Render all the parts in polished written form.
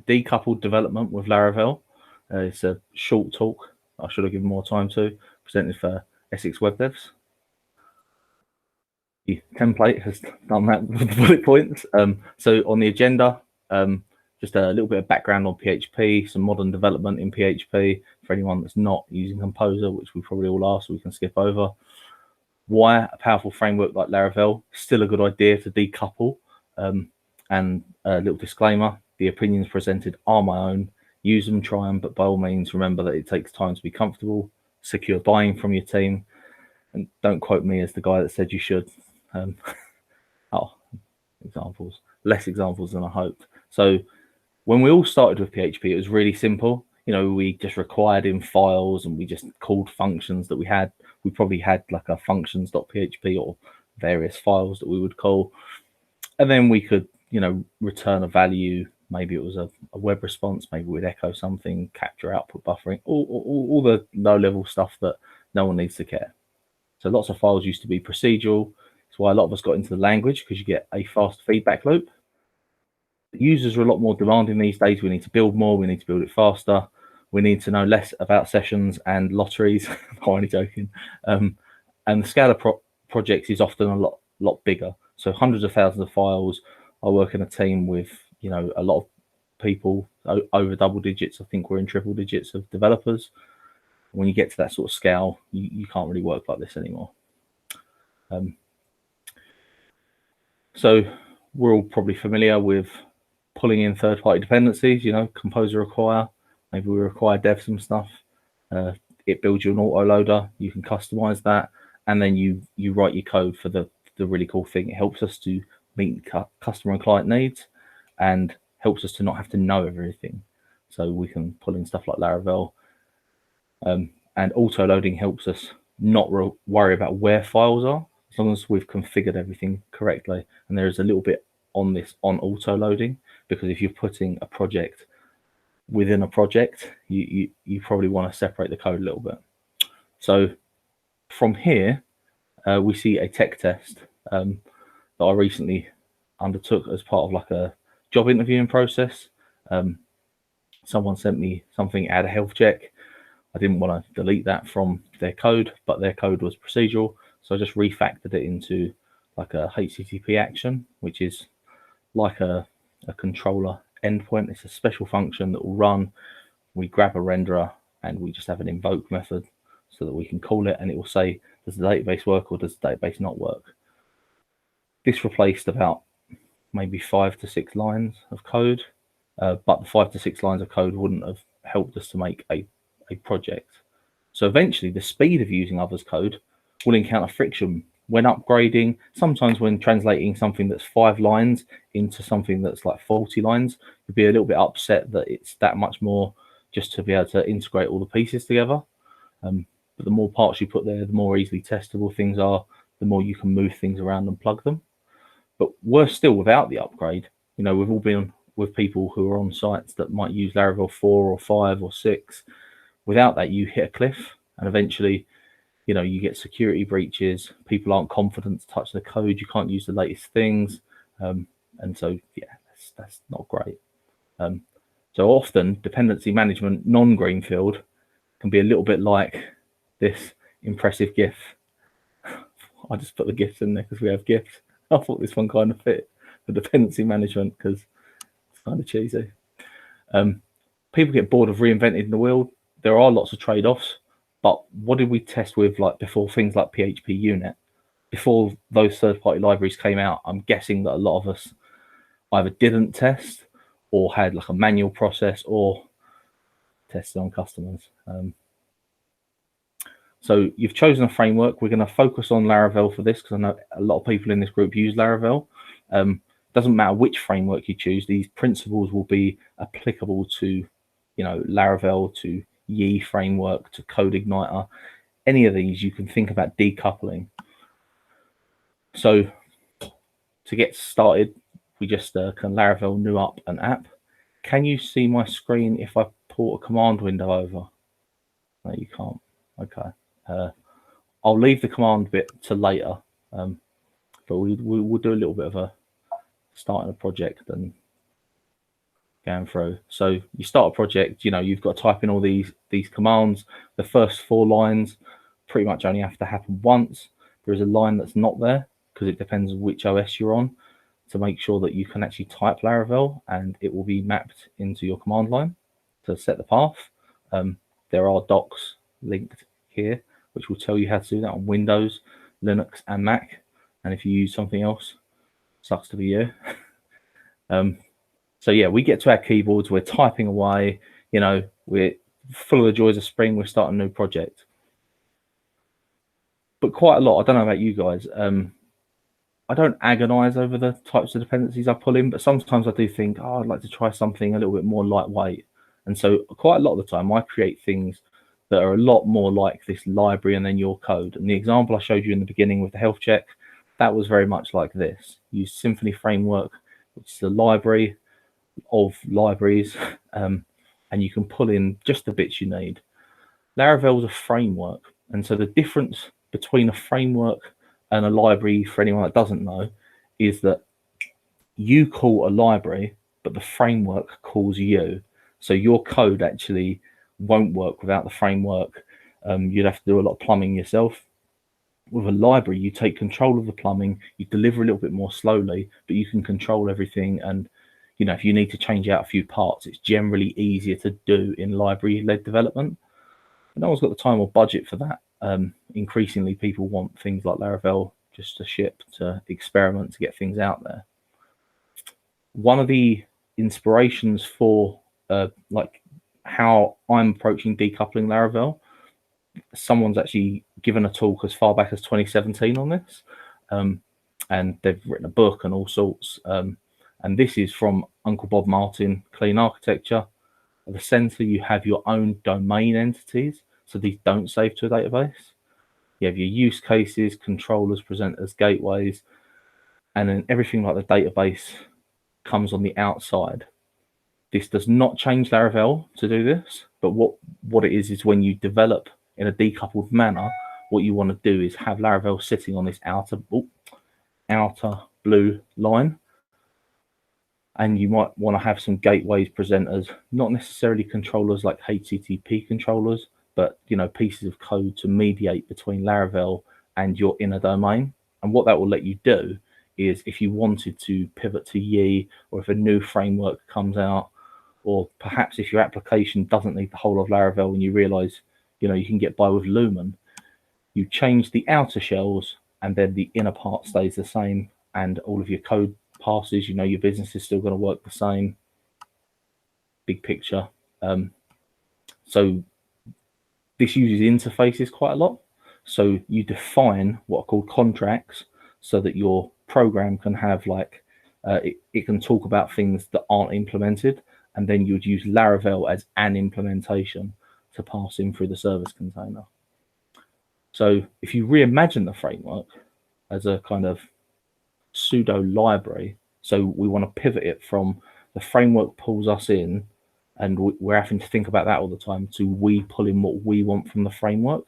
Decoupled Development with Laravel. It's a short talk I should have given more time to, presented for Essex Web Devs. The template has done that with bullet points. So on the agenda, just a little bit of background on PHP, some modern development in PHP for anyone that's not using Composer, which we probably all are, so we can skip over. Why a powerful framework like Laravel still a good idea to decouple, and a little disclaimer: the opinions presented are my own. Use them, try them, but by all means remember that it takes time to be comfortable. Secure buy-in from your team, and don't quote me as the guy that said you should. Examples, less examples than I hoped. So when we all started with PHP, it was really simple. We just required in files and we just called functions that we had. We probably had like a functions.php or various files that we would call. And then we could, return a value. Maybe it was a web response. Maybe we'd echo something, capture output buffering, all the low-level stuff that no one needs to care. So lots of files used to be procedural. That's why a lot of us got into the language, because you get a fast feedback loop. Users are a lot more demanding these days. We need to build more. We need to build it faster. We need to know less about sessions and lotteries. I'm only joking. And the scale of projects is often a lot bigger. So hundreds of thousands of files. I work in a team with a lot of people, over double digits. I think we're in triple digits of developers. When you get to that sort of scale, you can't really work like this anymore. So we're all probably familiar with pulling in third-party dependencies. Composer require, maybe we require dev some stuff. It builds you an autoloader. You can customize that, and then you write your code for the really cool thing. It helps us to meet customer and client needs, and helps us to not have to know everything. So we can pull in stuff like Laravel, and autoloading helps us not worry about where files are, as long as we've configured everything correctly. And there is a little bit on this on autoloading, because if you're putting a project within a project, you probably want to separate the code a little bit. So from here, we see a tech test that I recently undertook as part of like a job interviewing process. Someone sent me something, add a health check. I didn't want to delete that from their code, but their code was procedural. So I just refactored it into like a HTTP action, which is like a controller endpoint. It's a special function that will run. We grab a renderer and we just have an invoke method so that we can call it, and it will say, does the database work or does the database not work? This replaced about maybe 5 to 6 lines of code, but the 5 to 6 lines of code wouldn't have helped us to make a project. So eventually the speed of using others' code will encounter friction when upgrading. Sometimes when translating something that's 5 lines into something that's like 40 lines, you'd be a little bit upset that it's that much more just to be able to integrate all the pieces together. But the more parts you put there, the more easily testable things are, the more you can move things around and plug them. But worse still, without the upgrade, we've all been with people who are on sites that might use Laravel 4 or 5 or 6. Without that, you hit a cliff, and eventually, you get security breaches. People aren't confident to touch the code. You can't use the latest things. And so, yeah, that's not great. So often, dependency management, non-greenfield, can be a little bit like this impressive GIF. I just put the GIFs in there because we have GIFs. I thought this one kind of fit for dependency management because it's kind of cheesy. People get bored of reinventing the wheel. There are lots of trade-offs, but what did we test with like before things like PHP Unit? Before those third-party libraries came out, I'm guessing that a lot of us either didn't test or had like a manual process or tested on customers. So you've chosen a framework. We're going to focus on Laravel for this because I know a lot of people in this group use Laravel. Doesn't matter which framework you choose, these principles will be applicable to, Laravel, to Yi framework, to CodeIgniter. Any of these, you can think about decoupling. So to get started, we just can Laravel new up an app. Can you see my screen if I port a command window over? No, you can't. Okay. I'll leave the command bit to later, but we'll do a little bit of a starting a project and going through. So you start a project, you know, you've got to type in all these commands. The first 4 lines pretty much only have to happen once. There is a line that's not there because it depends on which OS you're on, to make sure that you can actually type Laravel and it will be mapped into your command line to set the path. There are docs linked here which will tell you how to do that on Windows, Linux and Mac. And if you use something else, sucks to be you. So yeah, we get to our keyboards, we're typing away, you know, we're full of the joys of spring, we're starting a new project. But quite a lot, I don't know about you guys, I don't agonize over the types of dependencies I pull in, but sometimes I do think, oh, I'd like to try something a little bit more lightweight. And so quite a lot of the time I create things that are a lot more like this library and then your code. And the example I showed you in the beginning with the health check, that was very much like this. Use Symfony Framework, which is a library of libraries, and you can pull in just the bits you need. Laravel is a framework, and so the difference between a framework and a library, for anyone that doesn't know, is that you call a library, but the framework calls you. So your code actually won't work without the framework. You'd have to do a lot of plumbing yourself. With a library, you take control of the plumbing, you deliver a little bit more slowly, but you can control everything. And you know, if you need to change out a few parts, it's generally easier to do in library-led development. But no one's got the time or budget for that. Increasingly, people want things like Laravel just to ship, to experiment, to get things out there. One of the inspirations for like how I'm approaching decoupling Laravel, someone's actually given a talk as far back as 2017 on this, and they've written a book and all sorts. And this is from Uncle Bob Martin, Clean Architecture. At the center, you have your own domain entities. So these don't save to a database. You have your use cases, controllers, presenters, gateways, and then everything like the database comes on the outside. This does not change Laravel to do this, but what it is when you develop in a decoupled manner, what you want to do is have Laravel sitting on this outer blue line. And you might want to have some gateways, presenters, not necessarily controllers like HTTP controllers, but you know, pieces of code to mediate between Laravel and your inner domain. And what that will let you do is, if you wanted to pivot to Yi, or if a new framework comes out, or perhaps if your application doesn't need the whole of Laravel and you realize, you know, you can get by with Lumen, you change the outer shells and then the inner part stays the same, and all of your code passes, you know, your business is still going to work the same. Big picture. So this uses interfaces quite a lot. So you define what are called contracts so that your program can have like, it can talk about things that aren't implemented, and then you would use Laravel as an implementation to pass in through the service container. So if you reimagine the framework as a kind of pseudo library, so we want to pivot it from the framework pulls us in and we're having to think about that all the time, to we pull in what we want from the framework.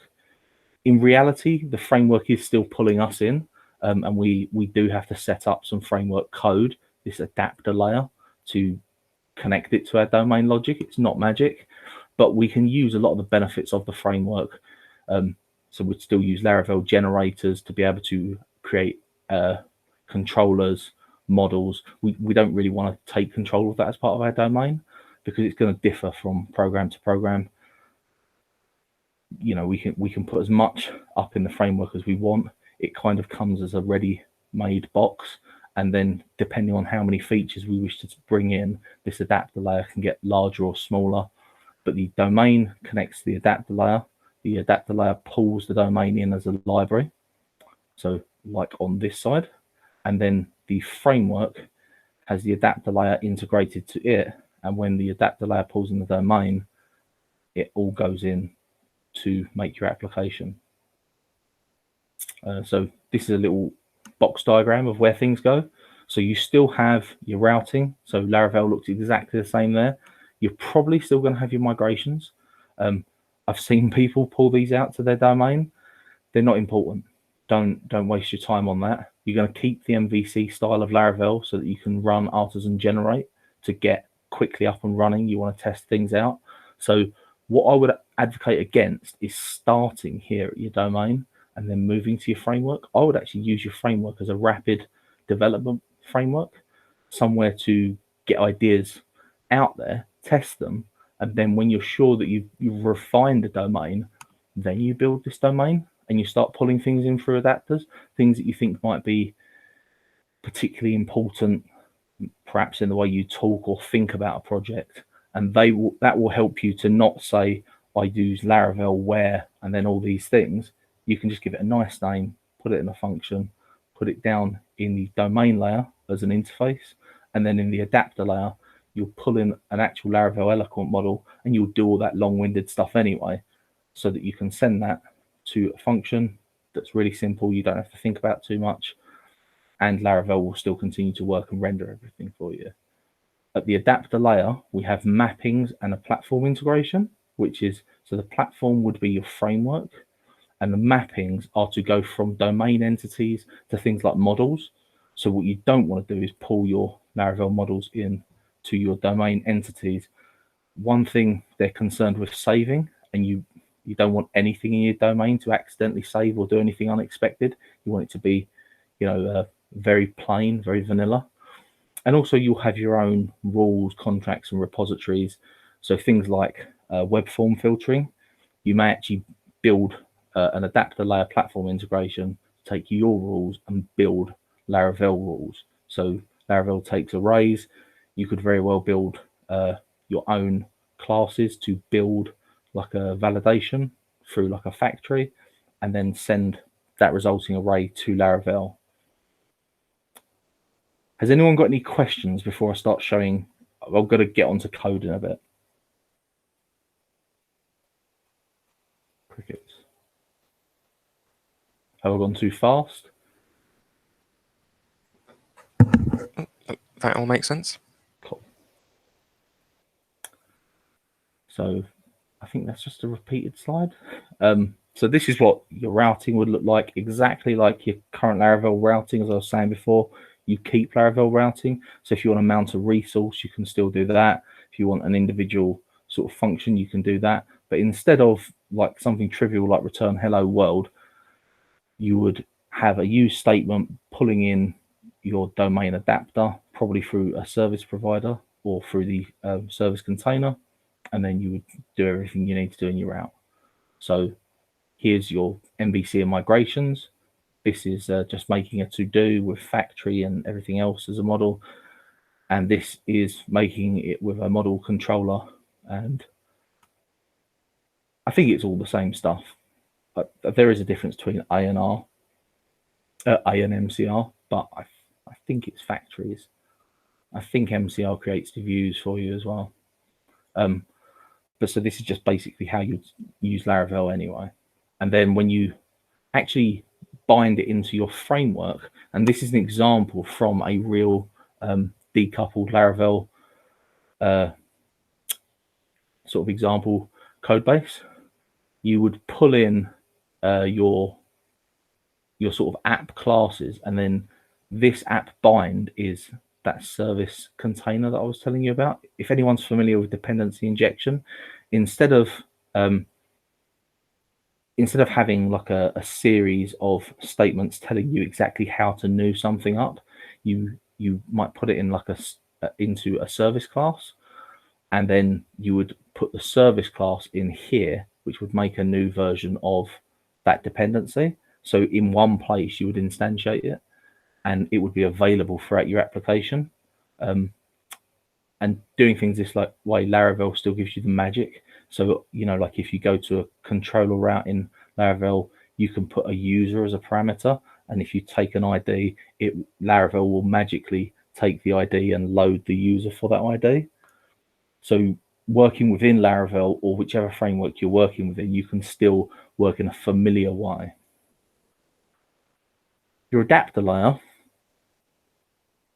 In reality, the framework is still pulling us in, and we do have to set up some framework code, this adapter layer, to connect it to our domain logic. It's not magic, but we can use a lot of the benefits of the framework. So we'd still use Laravel generators to be able to create controllers, models. We don't really want to take control of that as part of our domain, because it's going to differ from program to program. You know, we can put as much up in the framework as we want. It kind of comes as a ready-made box, and then depending on how many features we wish to bring in, this adapter layer can get larger or smaller. But the domain connects to the adapter layer. The adapter layer pulls the domain in as a library, so like on this side, and then the framework has the adapter layer integrated to it, and when the adapter layer pulls in the domain, it all goes in to make your application. So this is a little box diagram of where things go. So you still have your routing, so Laravel looks exactly the same there. You're probably still going to have your migrations. I've seen people pull these out to their domain. They're not important. Don't waste your time on that. You're going to keep the MVC style of Laravel so that you can run artisan generate to get quickly up and running. You want to test things out. So what I would advocate against is starting here at your domain and then moving to your framework. I would actually use your framework as a rapid development framework, somewhere to get ideas out there, test them, and then when you're sure that you've refined the domain, then you build this domain and you start pulling things in through adapters, things that you think might be particularly important, perhaps in the way you talk or think about a project, and that will help you to not say I use Laravel where and then all these things. You can just give it a nice name, put it in a function, put it down in the domain layer as an interface, and then in the adapter layer you'll pull in an actual Laravel eloquent model, and you'll do all that long-winded stuff anyway, so that you can send that to a function that's really simple. You don't have to think about too much, and Laravel will still continue to work and render everything for you. At the adapter layer, we have mappings and a platform integration, which is, so the platform would be your framework, and the mappings are to go from domain entities to things like models. So what you don't want to do is pull your Laravel models in to your domain entities. One thing they're concerned with saving, and you don't want anything in your domain to accidentally save or do anything unexpected. You want it to be, very plain, very vanilla. And also you'll have your own rules, contracts, and repositories. So things like web form filtering, you may actually build an adapter layer platform integration, take your rules and build Laravel rules. So Laravel takes arrays. You could very well build your own classes to build like a validation through like a factory, and then send that resulting array to Laravel. Has anyone got any questions before I start showing? I've got to get onto code in a bit. Crickets. Have I gone too fast? That all makes sense. Cool. So I think that's just a repeated slide. So this is what your routing would look like, exactly like your current Laravel routing. As I was saying before, you keep Laravel routing. So if you want to mount a resource, you can still do that. If you want an individual sort of function, you can do that. But instead of like something trivial like return hello world, you would have a use statement pulling in your domain adapter, probably through a service provider or through the service container, and then you would do everything you need to do in your route. So here's your MVC and migrations. This is just making a to-do with factory and everything else as a model. And this is making it with a model controller. And I think it's all the same stuff, but there is a difference between A and MCR, but I think it's factories. I think MCR creates the views for you as well. But so this is just basically how you use Laravel anyway. And then when you actually bind it into your framework, and this is an example from a real decoupled Laravel sort of example code base, you would pull in your sort of app classes, and then this app bind is that service container that I was telling you about. If anyone's familiar with dependency injection, instead of having like a series of statements telling you exactly how to new something up, you might put it in like into a service class, and then you would put the service class in here, which would make a new version of that dependency. So in one place you would instantiate it, and it would be available throughout your application. And doing things this way, Laravel still gives you the magic. So, like if you go to a controller route in Laravel, you can put a user as a parameter. And if you take an ID, Laravel will magically take the ID and load the user for that ID. So working within Laravel or whichever framework you're working within, you can still work in a familiar way. Your adapter layer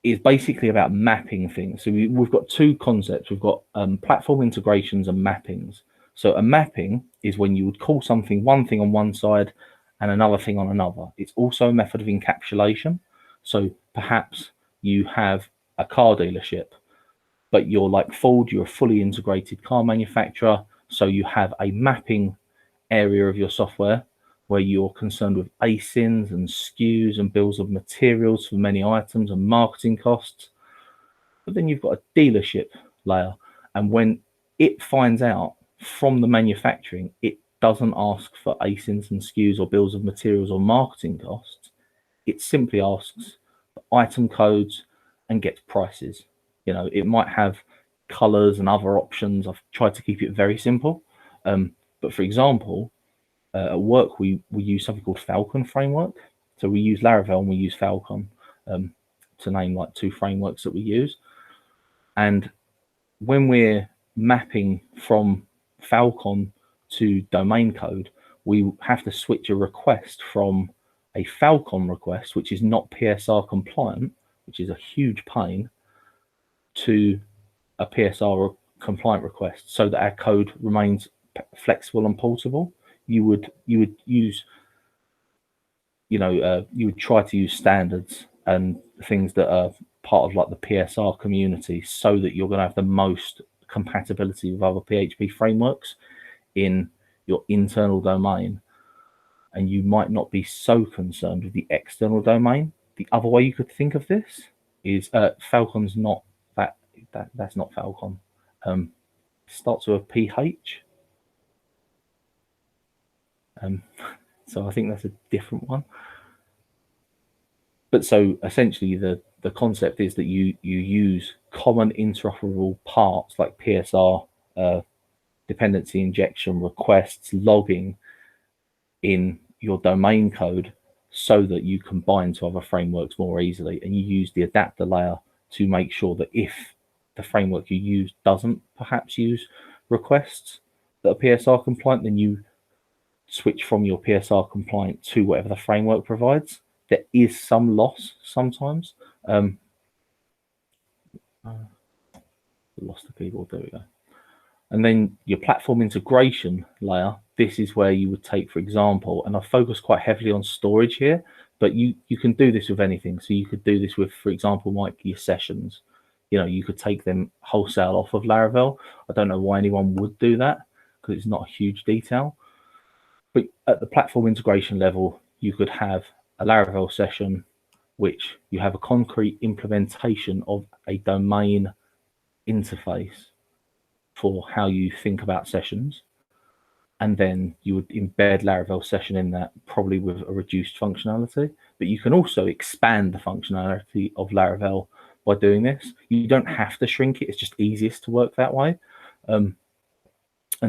is basically about mapping things. So we've got two concepts. We've got platform integrations and mappings. So a mapping is when you would call one thing on one side and another thing on another. It's also a method of encapsulation. So perhaps you have a car dealership, but you're like Ford, you're a fully integrated car manufacturer, so you have a mapping area of your software where you're concerned with ASINs and SKUs and bills of materials for many items and marketing costs. But then you've got a dealership layer, and when it finds out from the manufacturing it doesn't ask for ASINs and SKUs or bills of materials or marketing costs, it simply asks for item codes and gets prices. You know, it might have colors and other options. I've tried to keep it very simple. But for example, at work, we use something called Falcon framework. So we use Laravel and we use Falcon, to name like two frameworks that we use. And when we're mapping from Falcon to domain code, we have to switch a request from a Falcon request, which is not PSR compliant, which is a huge pain, to a PSR compliant request, so that our code remains flexible and portable. You would use, you would try to use standards and things that are part of like the PSR community, so that you're going to have the most compatibility with other PHP frameworks in your internal domain, and you might not be so concerned with the external domain. The other way you could think of this is Falcon's not that's not Falcon. Starts with a PH. So I think that's a different one. But so essentially the concept is that you use common interoperable parts like PSR, dependency injection, requests, logging in your domain code, so that you combine to other frameworks more easily, and you use the adapter layer to make sure that if the framework you use doesn't perhaps use requests that are PSR compliant, then you switch from your PSR compliant to whatever the framework provides. There is some loss sometimes. Lost the keyboard, there we go. And then your platform integration layer, this is where you would take, for example, and I focus quite heavily on storage here, but you can do this with anything. So you could do this with, for example, like your sessions. You know, you could take them wholesale off of Laravel. I don't know why anyone would do that, because it's not a huge detail. But at the platform integration level, you could have a Laravel session, which you have a concrete implementation of a domain interface for how you think about sessions. And then you would embed Laravel session in that, probably with a reduced functionality. But you can also expand the functionality of Laravel by doing this. You don't have to shrink it. It's just easiest to work that way. And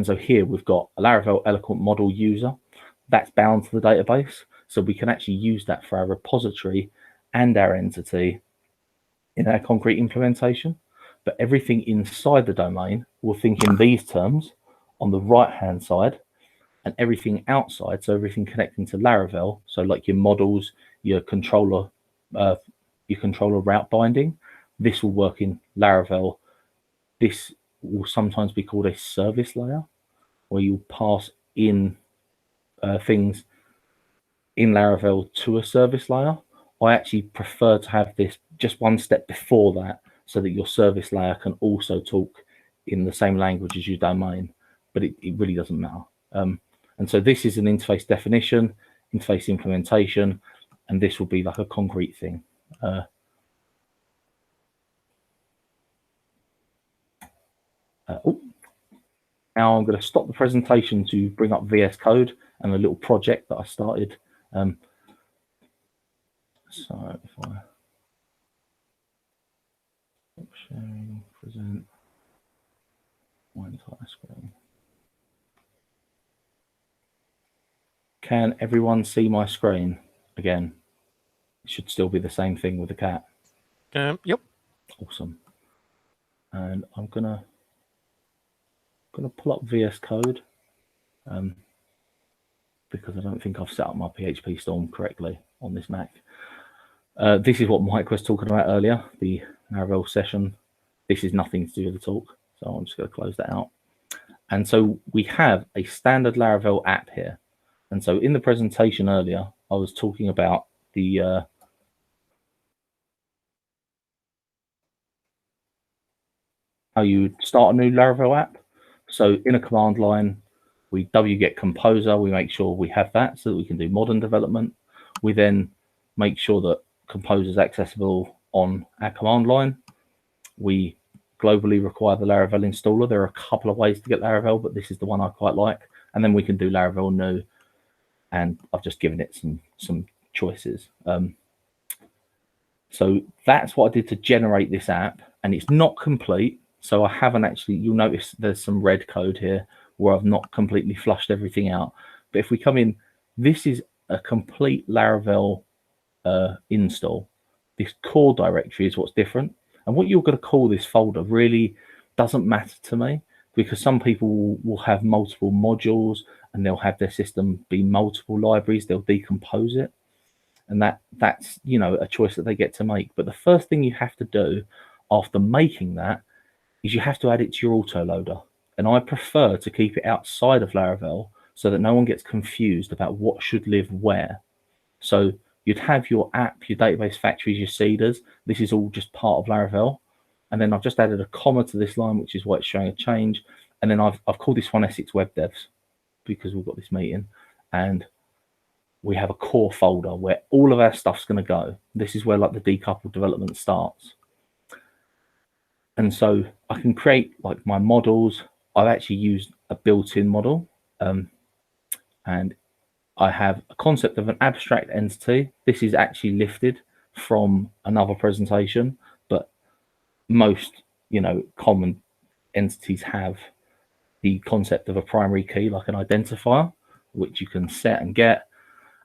so here we've got a Laravel Eloquent model user that's bound to the database. So we can actually use that for our repository and our entity in our concrete implementation. But everything inside the domain will think in these terms on the right-hand side, and everything outside, so everything connecting to Laravel, so like your models, your controller route binding, this will work in Laravel. This will sometimes be called a service layer, where you'll pass in things in Laravel to a service layer. I actually prefer to have this just one step before that, so that your service layer can also talk in the same language as your domain, but it really doesn't matter. And so this is an interface definition, interface implementation, and this will be like a concrete thing. Now I'm going to stop the presentation to bring up VS Code and a little project that I started. So if I sharing, present, my entire screen. Can everyone see my screen again? It should still be the same thing with the cat. Yep. Awesome. And I'm gonna pull up VS Code because I don't think I've set up my PHP Storm correctly on this Mac. This is what Mike was talking about earlier, the Laravel session. This is nothing to do with the talk, so I'm just going to close that out. And so we have a standard Laravel app here. And so in the presentation earlier, I was talking about the how you start a new Laravel app. So in a command line, we wget composer, we make sure we have that so that we can do modern development. We then make sure that composer is accessible on our command line. We globally require the Laravel installer. There are a couple of ways to get Laravel, but this is the one I quite like. And then we can do Laravel new, and I've just given it some choices. So that's what I did to generate this app, and it's not complete. So I haven't actually, you'll notice there's some red code here where I've not completely flushed everything out. But if we come in, this is a complete Laravel install. This core directory is what's different. And what you're going to call this folder really doesn't matter to me, because some people will have multiple modules and they'll have their system be multiple libraries. They'll decompose it. And that's, you know, a choice that they get to make. But the first thing you have to do after making that is you have to add it to your autoloader. And I prefer to keep it outside of Laravel so that no one gets confused about what should live where. So you'd have your app, your database factories, your seeders. This is all just part of Laravel. And then I've just added a comma to this line, which is why it's showing a change. And then I've called this one Essex Web Devs because we've got this meeting. And we have a core folder where all of our stuff's going to go. This is where like the decoupled development starts. And so I can create like my models. I've actually used a built-in model, and I have a concept of an abstract entity. This is actually lifted from another presentation, but most, you know, common entities have the concept of a primary key, like an identifier, which you can set and get.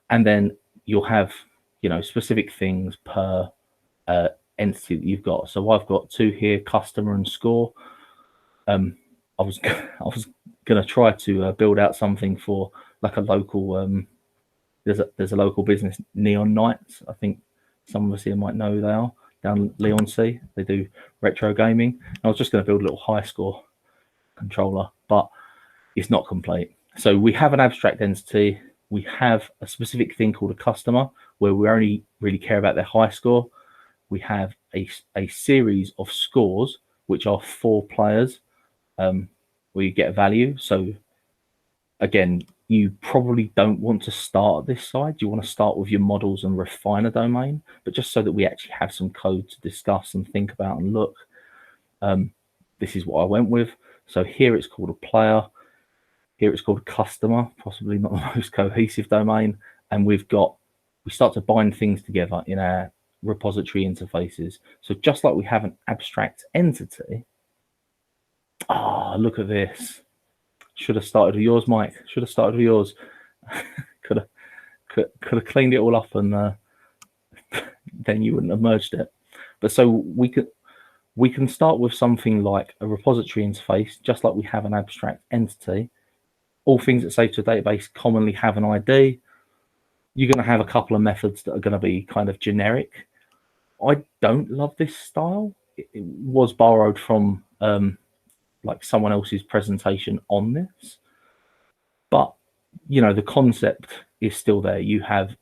And then you'll have, you know, specific things per entity that you've got. So I've got two here, customer and score. I was going to try to build out something for like a local. There's a local business, Neon Knights. I think some of us here might know who they are, down Leon C. They do retro gaming. I was just going to build a little high score controller, but it's not complete. So we have an abstract entity. We have a specific thing called a customer where we only really care about their high score. We have a series of scores, which are 4 players, where you get a value. So again, you probably don't want to start at this side. You want to start with your models and refine a domain, but just so that we actually have some code to discuss and think about and look. This is what I went with. So here it's called a player. Here it's called a customer, possibly not the most cohesive domain. And we start to bind things together in our repository interfaces. So just like we have an abstract entity, look at this. Should have started with yours, Mike. Should have started with yours. could have cleaned it all up, and then you wouldn't have merged it. But so we can start with something like a repository interface, just like we have an abstract entity. All things that save to a database commonly have an ID. You're going to have a couple of methods that are going to be kind of generic. I don't love this style. It was borrowed from like someone else's presentation on this, but you know, the concept is still there. You have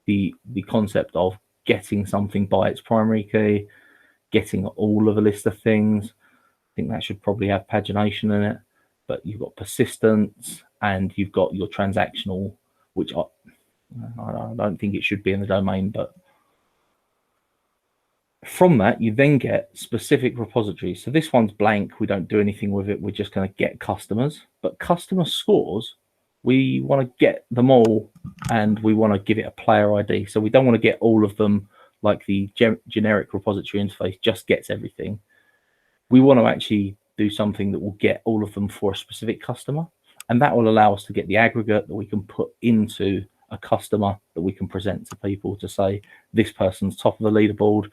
the concept of getting something by its primary key, getting all of a list of things. I think that should probably have pagination in it, but you've got persistence and you've got your transactional, which I don't think it should be in the domain, but from that, you then get specific repositories. So this one's blank. We don't do anything with it. We're just going to get customers. But customer scores, we want to get them all, and we want to give it a player ID. So we don't want to get all of them like the generic repository interface just gets everything. We want to actually do something that will get all of them for a specific customer. And that will allow us to get the aggregate that we can put into a customer that we can present to people to say, this person's top of the leaderboard,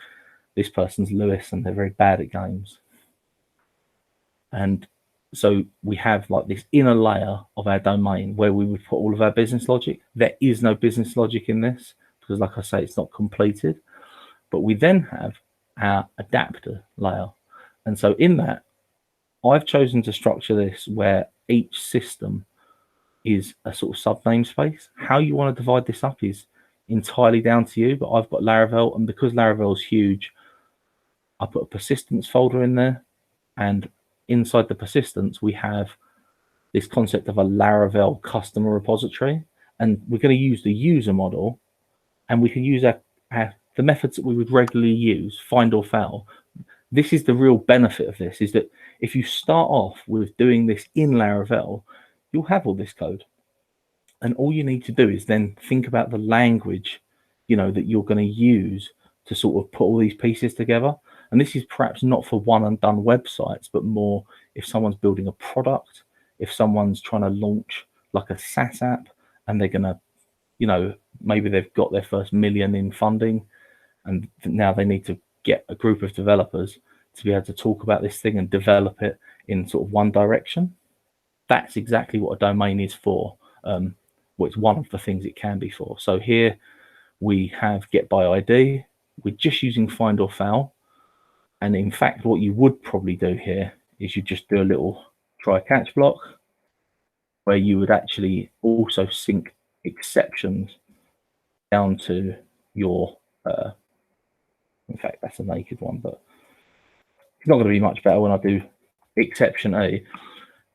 this person's Lewis, and they're very bad at games. And so we have like this inner layer of our domain where we would put all of our business logic. There is no business logic in this because, like I say, it's not completed. But we then have our adapter layer. And so in that, I've chosen to structure this where each system is a sort of subname space. How you want to divide this up is entirely down to you, but I've got Laravel, and because Laravel is huge, I put a persistence folder in there, and inside the persistence, we have this concept of a Laravel customer repository, and we're going to use the user model, and we can use the methods that we would regularly use, find or fail. This is the real benefit of this, is that if you start off with doing this in Laravel, you'll have all this code. And all you need to do is then think about the language, that you're going to use to sort of put all these pieces together. And this is perhaps not for one and done websites, but more if someone's building a product, if someone's trying to launch like a SaaS app, and they're going to, maybe they've got their first million in funding, and now they need to get a group of developers to be able to talk about this thing and develop it in sort of one direction. That's exactly what a domain is for. Well, it's one of the things it can be for. So here we have get by ID. We're just using find or fail. And in fact, what you would probably do here is you just do a little try catch block where you would actually also sync exceptions down to your, in fact, that's a naked one, but it's not going to be much better when I do exception A,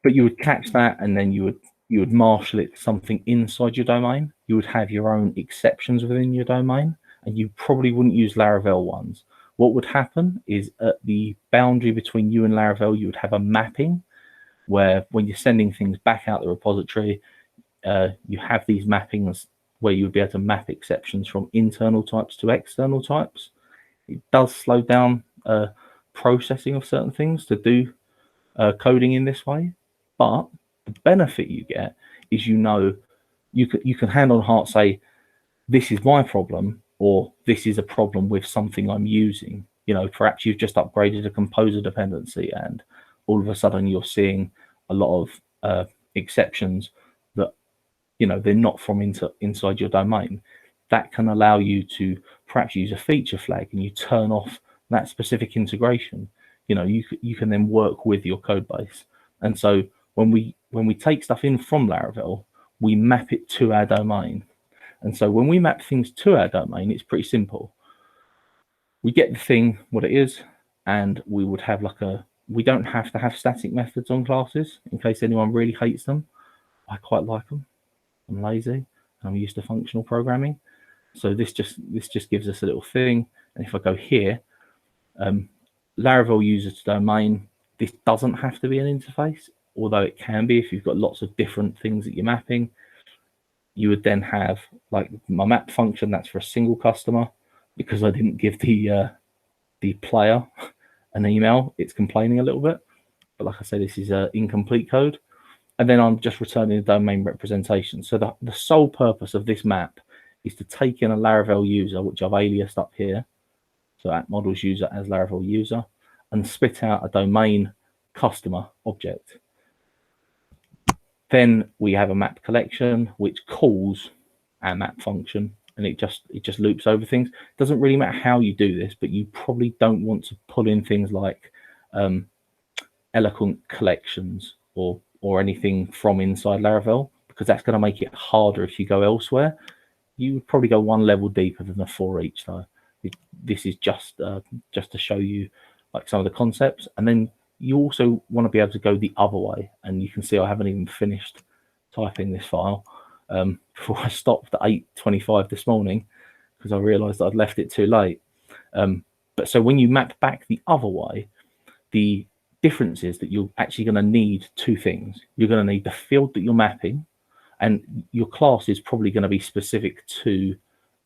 but you would catch that, and then you would marshal it to something inside your domain. You would have your own exceptions within your domain, and you probably wouldn't use Laravel ones. What would happen is at the boundary between you and Laravel, you would have a mapping where when you're sending things back out the repository, you have these mappings where you would be able to map exceptions from internal types to external types. It does slow down processing of certain things to do coding in this way, but the benefit you get is you can hand on heart say, this is my problem, or this is a problem with something I'm using. Perhaps you've just upgraded a composer dependency, and all of a sudden you're seeing a lot of exceptions that they're not from inside your domain. That can allow you to perhaps use a feature flag, and you turn off that specific integration. You can then work with your code base. And so when we take stuff in from Laravel, we map it to our domain. And so when we map things to our domain, it's pretty simple. We get the thing, what it is, and we would have we don't have to have static methods on classes in case anyone really hates them. I quite like them. I'm lazy. I'm used to functional programming. So this just gives us a little thing. And if I go here, Laravel user to domain, this doesn't have to be an interface, although it can be if you've got lots of different things that you're mapping. You would then have like my map function, that's for a single customer. Because I didn't give the player an email, it's complaining a little bit. But like I say, this is incomplete code. And then I'm just returning the domain representation. So the sole purpose of this map is to take in a Laravel user, which I've aliased up here. So at models user as Laravel user, and spit out a domain customer object. Then we have a map collection, which calls our map function, and it just loops over things. It doesn't really matter how you do this, but you probably don't want to pull in things like eloquent collections or anything from inside Laravel, because that's going to make it harder if you go elsewhere. You would probably go one level deeper than a for each though. This is just to show you like some of the concepts, and then you also want to be able to go the other way. And you can see I haven't even finished typing this file before I stopped at 8:25 this morning because I realized I'd left it too late. But so when you map back the other way, the difference is that you're actually going to need two things. You're going to need the field that you're mapping, and your class is probably going to be specific to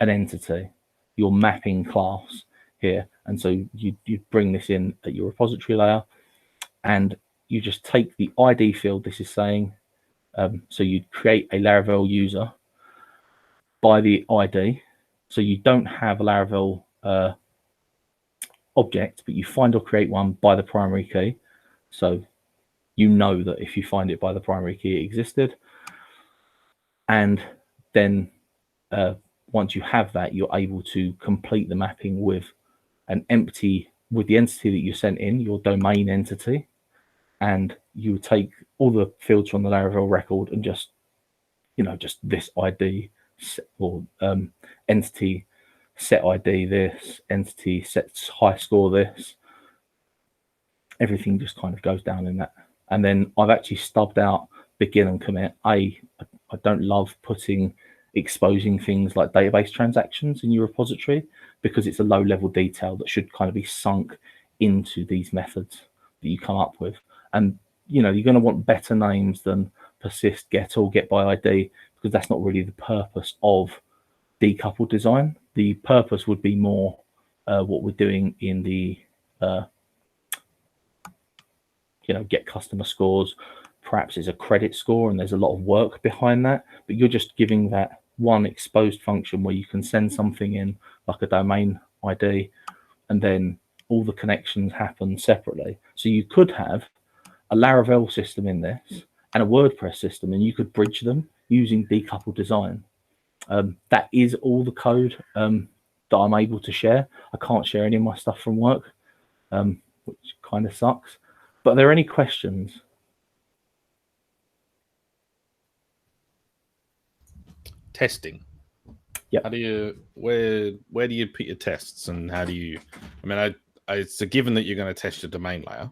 an entity, your mapping class here. And so you bring this in at your repository layer, and you just take the ID field this is saying. So you create a Laravel user by the ID. So you don't have a Laravel object, but you find or create one by the primary key. So you know that if you find it by the primary key, it existed. And then once you have that, you're able to complete the mapping with the entity that you sent in, your domain entity. And you would take all the fields from the Laravel record and just this ID or entity set ID this, entity sets high score this, everything just kind of goes down in that. And then I've actually stubbed out begin and commit. I don't love exposing things like database transactions in your repository, because it's a low level detail that should kind of be sunk into these methods that you come up with. And you're going to want better names than persist, get, or get by ID, because that's not really the purpose of decoupled design. The purpose would be more what we're doing in the get customer scores. Perhaps it's a credit score and there's a lot of work behind that, but you're just giving that one exposed function where you can send something in like a domain ID, and then all the connections happen separately. So you could have a Laravel system in this and a WordPress system, and you could bridge them using decoupled design. That is all the code that I'm able to share. I can't share any of my stuff from work, which kind of sucks. But are there any questions? Testing. Yeah. How do you where do you put your tests, and how do you? I mean, it's a given that you're going to test your domain layer,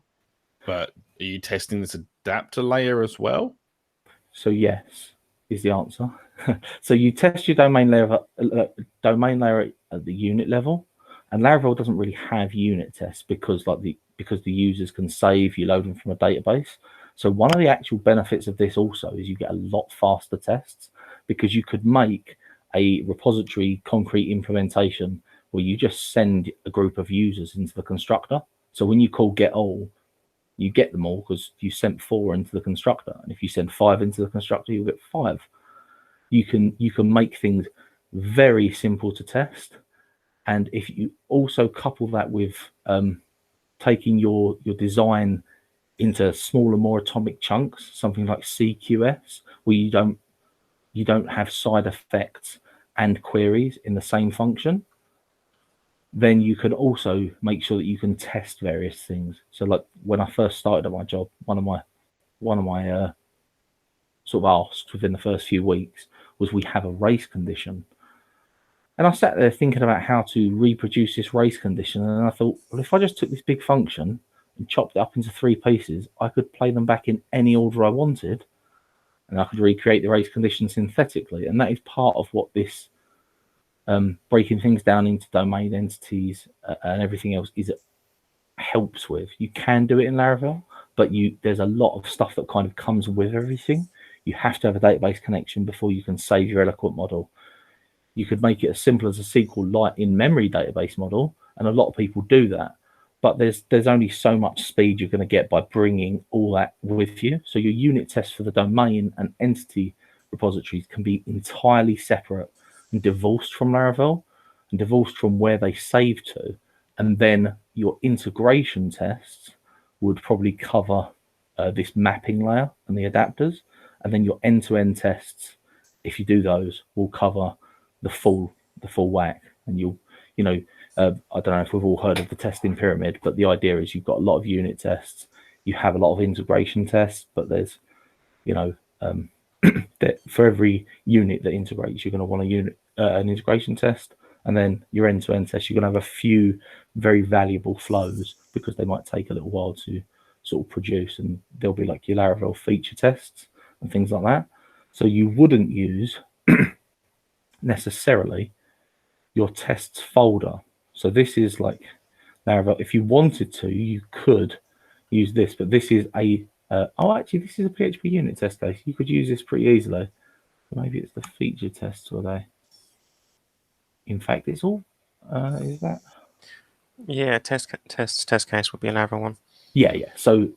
but are you testing this adapter layer as well? So yes is the answer. So you test your domain layer at the unit level, and Laravel doesn't really have unit tests because the users can save, you load them from a database. So one of the actual benefits of this also is you get a lot faster tests, because you could make a repository concrete implementation where you just send a group of users into the constructor. So when you call get all, you get them all because you sent 4 into the constructor, and if you send 5 into the constructor, you'll get 5. You can make things very simple to test, and if you also couple that with taking your design into smaller, more atomic chunks, something like CQS, where you don't have side effects and queries in the same function, then you can also make sure that you can test various things. So like when I first started at my job, one of my sort of asks within the first few weeks was, we have a race condition. And I sat there thinking about how to reproduce this race condition, and I thought, well, if I just took this big function and chopped it up into 3 pieces, I could play them back in any order I wanted, and I could recreate the race condition synthetically. And that is part of what this breaking things down into domain entities and everything else helps with. You can do it in Laravel, but there's a lot of stuff that kind of comes with everything. You have to have a database connection before you can save your eloquent model. You could make it as simple as a SQLite in-memory database model, and a lot of people do that. But there's only so much speed you're going to get by bringing all that with you. So your unit tests for the domain and entity repositories can be entirely separate and divorced from Laravel, and divorced from where they save to. And then your integration tests would probably cover this mapping layer and the adapters. And then your end-to-end tests, if you do those, will cover the full whack. And I don't know if we've all heard of the testing pyramid, but the idea is you've got a lot of unit tests, you have a lot of integration tests, but there's that for every unit that integrates, you're going to want an integration test, and then your end-to-end test, you're going to have a few very valuable flows, because they might take a little while to sort of produce, and they'll be like your Laravel feature tests and things like that. So you wouldn't use necessarily your tests folder. So this is like Laravel. If you wanted to, you could use this, but this is actually this is a PHP unit test case. You could use this pretty easily. Maybe it's the feature tests, were they? In fact, it's all is that? Yeah, test case would be a Laravel one. Yeah. So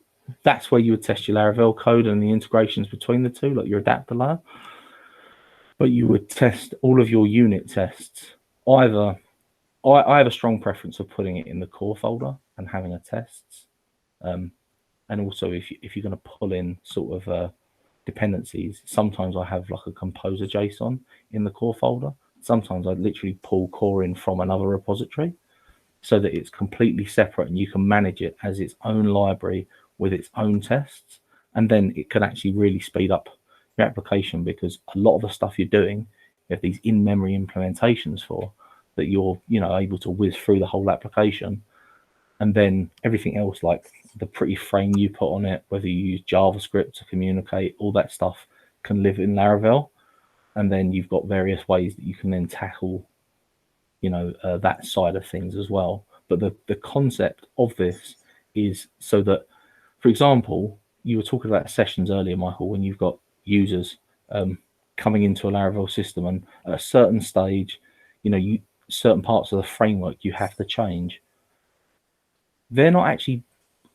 that's where you would test your Laravel code and the integrations between the two, like your adapter layer. But you would test all of your unit tests. Either I have a strong preference of putting it in the core folder and having a tests. And also, if you're going to pull in sort of dependencies, sometimes I have like a composer JSON in the core folder. Sometimes I literally pull core in from another repository, so that it's completely separate and you can manage it as its own library with its own tests. And then it can actually really speed up your application, because a lot of the stuff you're doing, you have these in-memory implementations for, that you're able to whiz through the whole application. And then everything else, like the pretty frame you put on it, whether you use JavaScript to communicate, all that stuff can live in Laravel. And then you've got various ways that you can then tackle, that side of things as well. But the concept of this is so that, for example, you were talking about sessions earlier, Michael, when you've got users coming into a Laravel system, and at a certain stage, certain parts of the framework you have to change. They're not actually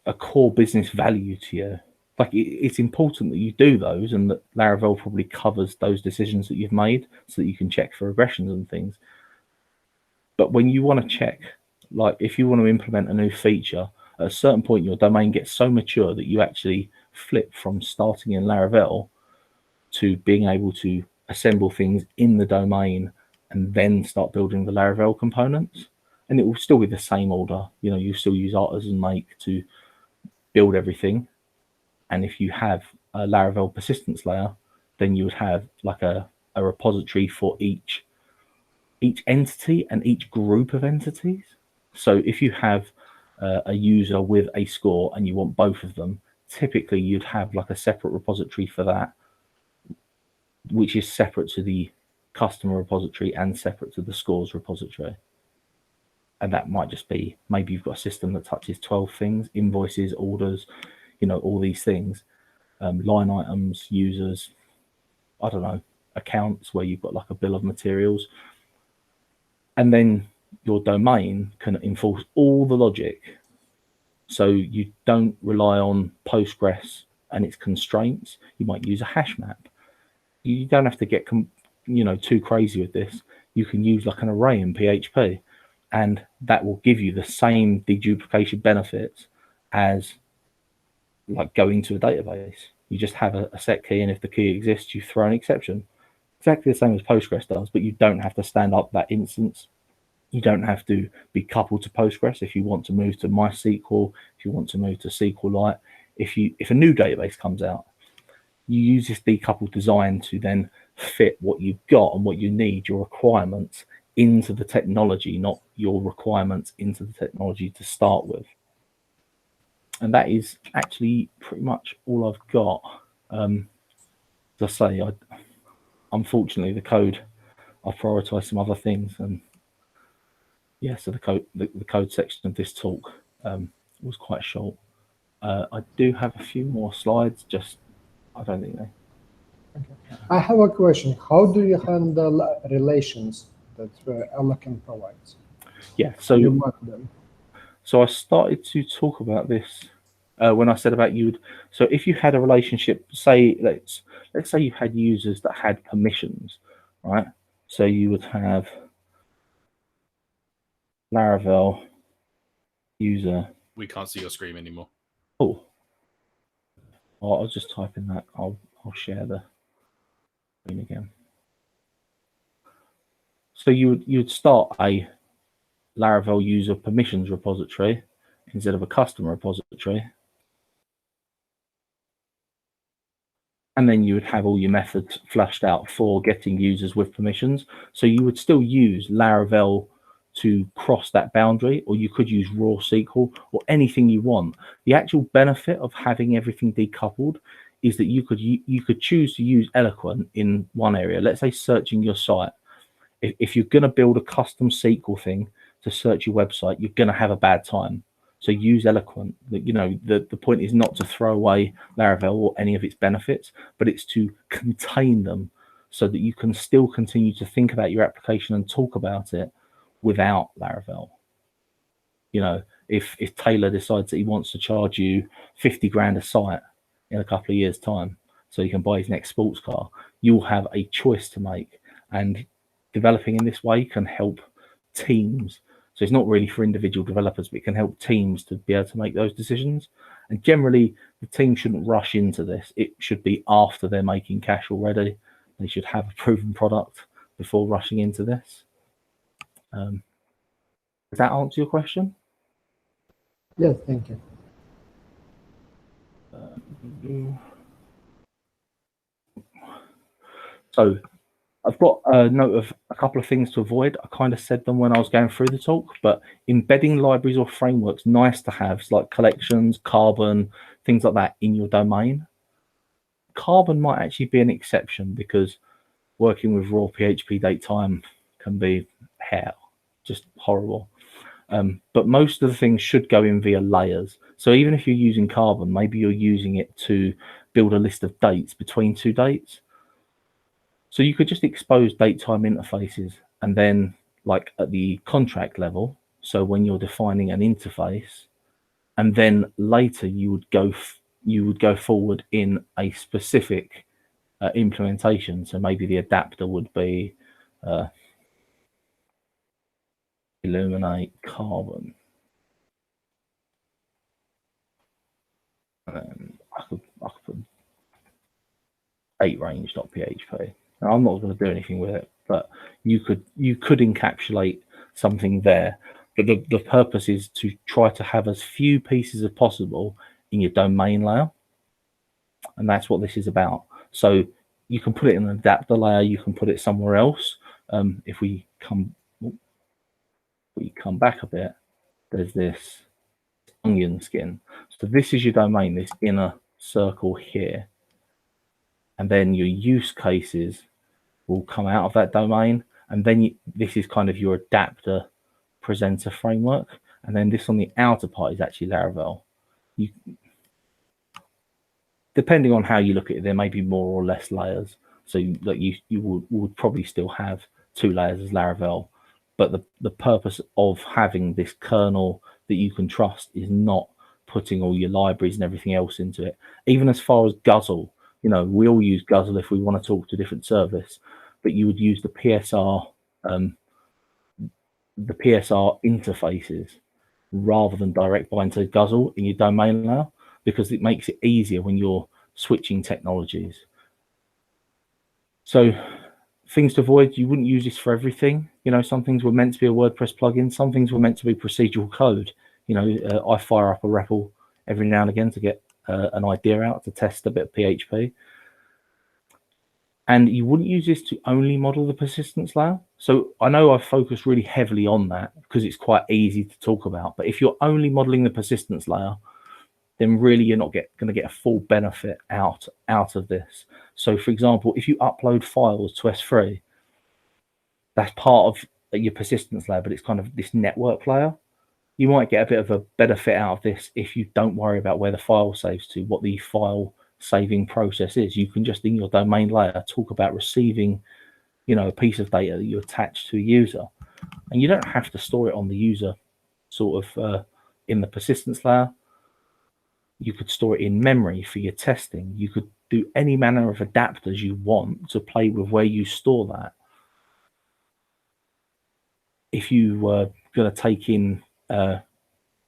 a core business value to you. Like, it's important that you do those, and that Laravel probably covers those decisions that you've made so that you can check for regressions and things. But when you want to check, like if you want to implement a new feature, at a certain point your domain gets so mature that you actually flip from starting in Laravel to being able to assemble things in the domain and then start building the Laravel components. And it will still be the same order. You still use artisan make to build everything. And if you have a Laravel persistence layer, then you would have like a repository for each entity and each group of entities. So if you have a user with a score and you want both of them, typically you'd have like a separate repository for that, which is separate to the customer repository and separate to the scores repository. And that might just be, maybe you've got a system that touches 12 things, invoices, orders, all these things, line items, users, I don't know, accounts, where you've got like a bill of materials. And then your domain can enforce all the logic. So you don't rely on Postgres and its constraints. You might use a hash map. You don't have to get too crazy with this. You can use like an array in PHP, and that will give you the same deduplication benefits as like going to a database. You just have a set key, and if the key exists, you throw an exception. Exactly the same as Postgres does, but you don't have to stand up that instance. You don't have to be coupled to Postgres if you want to move to MySQL, if you want to move to SQLite. If a new database comes out, you use this decoupled design to then fit what you've got and what you need, your requirements, into the technology, not your requirements into the technology to start with. And that is actually pretty much all I've got. As I say, unfortunately, the code, I prioritize some other things, and yeah, so the code section of this talk was quite short. I do have a few more slides, just I don't think they. Okay. I have a question. How do you handle relations that Eloquent provides? Yeah, so you work them. So I started to talk about this when I said about so if you had a relationship, say let's say you had users that had permissions, right? So you would have Laravel user. We can't see your screen anymore. Oh, I'll just type in that. I'll share the screen again. So you'd start a Laravel user permissions repository instead of a custom repository. And then you would have all your methods flashed out for getting users with permissions. So you would still use Laravel to cross that boundary, or you could use raw SQL or anything you want. The actual benefit of having everything decoupled is that you could choose to use Eloquent in one area. Let's say searching your site. If you're going to build a custom SQL thing to search your website, you're going to have a bad time. So use Eloquent. The point is not to throw away Laravel or any of its benefits, but it's to contain them so that you can still continue to think about your application and talk about it without Laravel. If Taylor decides that he wants to charge you 50 grand a site in a couple of years' time so he can buy his next sports car, you'll have a choice to make. And developing in this way can help teams. So it's not really for individual developers, but it can help teams to be able to make those decisions. And generally, the team shouldn't rush into this. It should be after they're making cash already. They should have a proven product before rushing into this. Does that answer your question? Yes, thank you. So I've got a note of a couple of things to avoid. I kind of said them when I was going through the talk, but embedding libraries or frameworks, nice to have, like collections, Carbon, things like that in your domain. Carbon might actually be an exception because working with raw PHP datetime can be hell, just horrible. But most of the things should go in via layers. So even if you're using Carbon, maybe you're using it to build a list of dates between two dates. So you could just expose datetime interfaces, and then like at the contract level, so when you're defining an interface, and then later you would go forward in a specific implementation. So maybe the adapter would be Illuminate Carbon. I could put 8range.php. Now, I'm not going to do anything with it, but you could encapsulate something there. But the purpose is to try to have as few pieces as possible in your domain layer, and that's what this is about. So you can put it in an adapter layer, you can put it somewhere else. If we come back a bit, there's this onion skin. So this is your domain, this inner circle here, and then your use cases will come out of that domain, and then this is kind of your adapter presenter framework, and then this on the outer part is actually Laravel. Depending on how you look at it, there may be more or less layers. So that you would probably still have 2 layers as Laravel, but the purpose of having this kernel that you can trust is not putting all your libraries and everything else into it. Even as far as Guzzle, you know, we all use Guzzle if we want to talk to a different service, but you would use the PSR interfaces rather than direct bind to Guzzle in your domain layer, because it makes it easier when you're switching technologies. So things to avoid, you wouldn't use this for everything. You know, some things were meant to be a WordPress plugin, some things were meant to be procedural code. You know, I fire up a REPL every now and again to get an idea out to test a bit of PHP. And you wouldn't use this to only model the persistence layer. So I know I've focused really heavily on that because it's quite easy to talk about. But if you're only modeling the persistence layer, then really you're not going to get a full benefit out of this. So for example, if you upload files to S3, that's part of your persistence layer, but it's kind of this network layer. You might get a bit of a benefit out of this if you don't worry about where the file saves to, what the file saving process is. You can just in your domain layer talk about receiving, you know, a piece of data that you attach to a user, and you don't have to store it on the user sort of in the persistence layer. You could store it in memory for your testing. You could do any manner of adapters you want to play with where you store that. If you were going to take in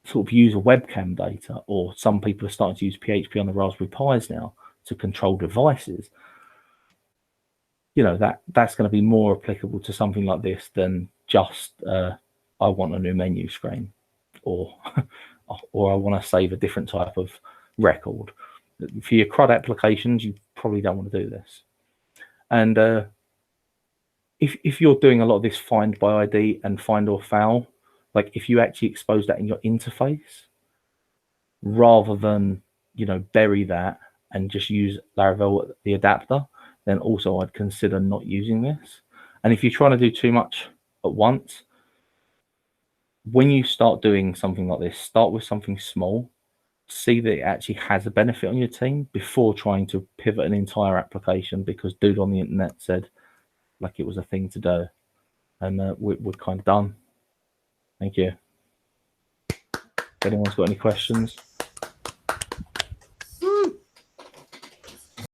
sort of user webcam data, or some people are starting to use PHP on the Raspberry Pis now to control devices, you know, that's going to be more applicable to something like this than just I want a new menu screen, or or I want to save a different type of record. For your CRUD applications, you probably don't want to do this. And if you're doing a lot of this find by ID and find or foul, like if you actually expose that in your interface, rather than, you know, bury that and just use Laravel, the adapter, then also I'd consider not using this. And if you're trying to do too much at once, when you start doing something like this, start with something small, see that it actually has a benefit on your team before trying to pivot an entire application because dude on the internet said like it was a thing to do. And we're kind of done. Thank you. If anyone's got any questions.